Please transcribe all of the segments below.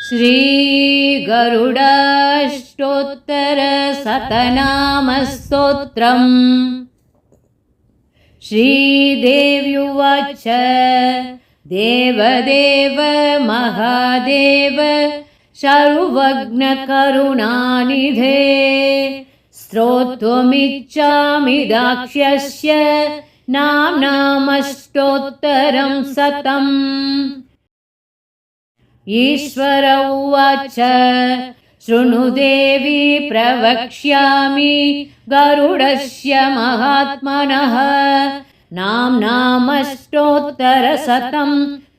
श्रीगरुडाष्टोत्तरशतनामस्तोत्रम्। श्रीदेव्युवाच देवदेव महादेव सर्वज्ञकरुणानिधे स्तोतुमिच्छामि दाक्ष्यस्य नाम्नामष्टोत्तरं शतम्। ईश्वर उवाच शृणु देवी प्रवक्ष्यामि गरुडस्य महात्मनः नाम्नामष्टोत्तरशतं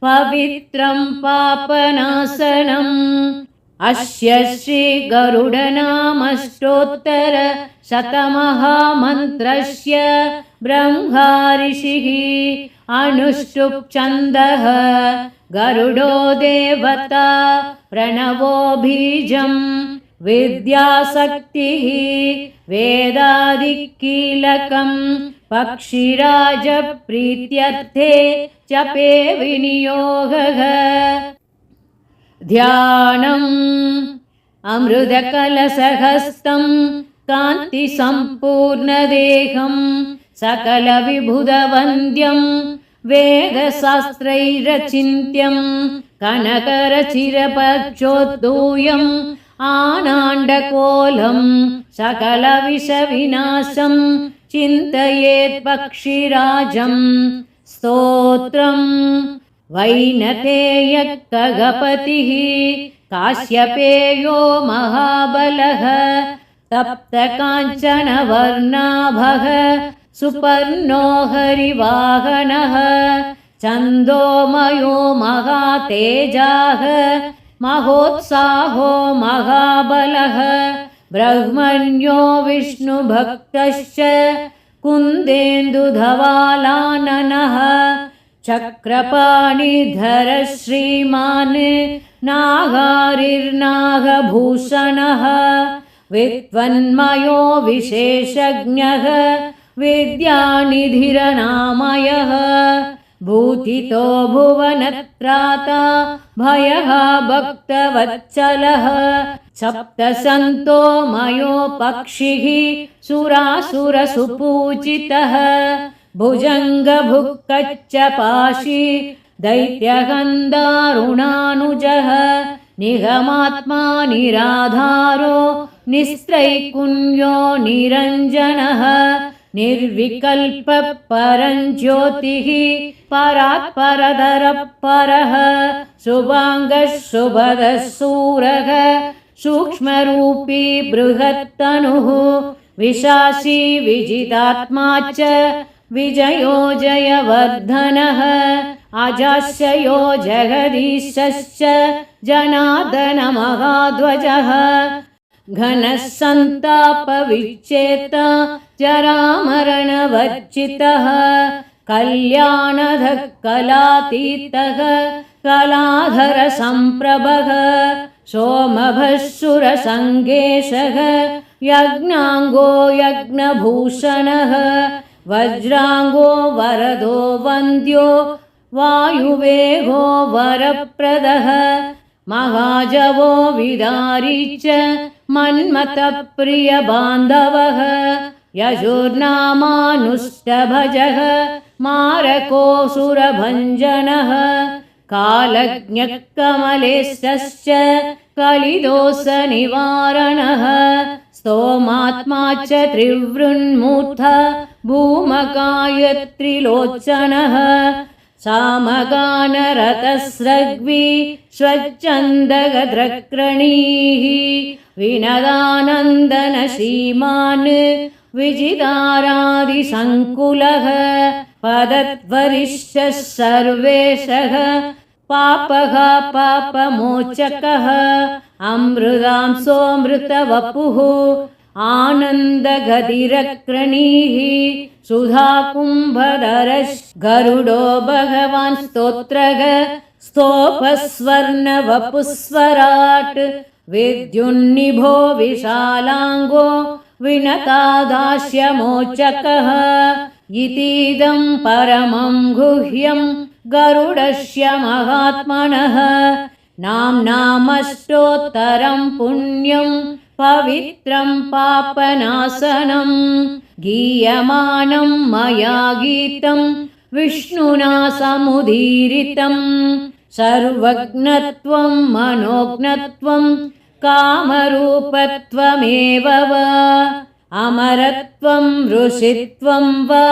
पवित्रं पापनाशनम्। अस्य श्रीगरुडनामष्टोत्तरशतमहामन्त्रस्य ब्रह्मा ऋषिः अनुष्टुप् छन्दः गरुडो देवता प्रणवो बीजं विद्याशक्तिः वेदादिकीलकं पक्षिराजप्रीत्यर्थे जपे विनियोगः। ध्यानम् अमृतकलशहस्तं कान्तिसम्पूर्णदेहं सकलविबुधवन्द्यं वेदशास्त्रैरचिन्त्यं कनकरचिरपक्षोद्धूयम् आनाण्डकोलं सकलविषविनाशं चिन्तयेत् पक्षिराजम्। स्तोत्रम् वैनतेयः खगपतिः काश्यपेयो महाबलः तप्तकाञ्चनवर्णाभः सुपर्णो हरिवाहनः छन्दोमयो महातेजाः महोत्साहो महाबलः ब्रह्मण्यो विष्णुभक्तश्च कुन्देन्दुधवालाननः चक्रपाणिधर श्रीमान् नागारिर्नागभूषणः विद्वन्मयो विशेषज्ञः विद्यानिधिरनामयः भूतितो भुवनत्राता भयः भक्तवत्सलः सप्तसन्तो मयो पक्षिः सुरासुरसुपूजितः भुजङ्गभुक्कच्च पाशी दैत्यगन्धारुणानुजः निगमात्मा निराधारो निस्त्रैकुण्यो निरञ्जनः निर्विकल्पः परञ्ज्योतिः परात् परतरः परः शुभाङ्गः शुभदः शूरः सूक्ष्मरूपी बृहत्तनुः विशासी विजितात्मा च विजयो जयवर्धनः अजास्यो जगदीशश्च जनार्दनमहाध्वजः घनः सन्तापविच्छेता जरामरणवर्जितः कल्याणदः कलातीतः कलाधरसम्प्रभः सोमभः सुरसङ्गेशः यज्ञाङ्गो यज्ञभूषणः वज्राङ्गो वरदो वन्द्यो वायुवेगो वरप्रदः महाजवो विदारी च मन्मथप्रियबान्धवः यजुर्नामानुष्टभजः मारकोऽसुरभञ्जनः कालज्ञः कमलेशश्च कलिदोषनिवारणः स्तोमात्मा च त्रिवृन्मूर्धा भूमकायत्रिलोचनः सामगानरतस्रग्वी स्वच्छन्दगद्रक्रणीः विनदानन्दन श्रीमान् विजितारादिसङ्कुलः पदद्वरिष्ठः सर्वेशः पापः पापमोचकः अमृतांसोऽमृतवपुः आनन्दगतिरक्रणीः सुधाकुम्भधरः गरुडो भगवान् स्तोत्रः स्तोपस्वर्णवपुस्वराट् विद्युन्निभो विशालाङ्गो विनतादास्यमोचकः इतीदं परमं गुह्यं गरुडस्य महात्मनः नाम्नामष्टोत्तरं पुण्यं पवित्रं पापनाशनं गीयमानं मया गीतं विष्णुना समुदीरितं सर्वज्ञत्वं मनोज्ञत्वं कामरूपत्वमेव वा अमरत्वं ऋषित्वं वा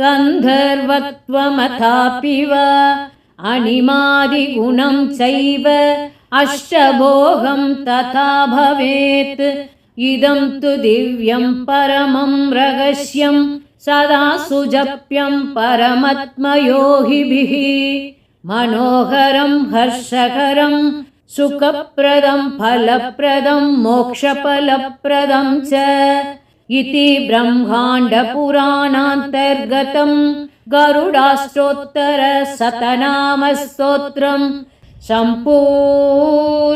गन्धर्वत्वमथापि वा अनिमादिगुणं चैव अष्टभोगं तथा भवेत् इदं तु दिव्यं परमं रहस्यं सदा सुजप्यं परमात्मयोगिभिः मनोहरं हर्षकरं सुखप्रदं फलप्रदं मोक्षफलप्रदं च इति ब्रह्माण्डपुराणान्तर्गतं गरुडाष्टोत्तरशतनामस्तोत्रं सम्पूर्णम्।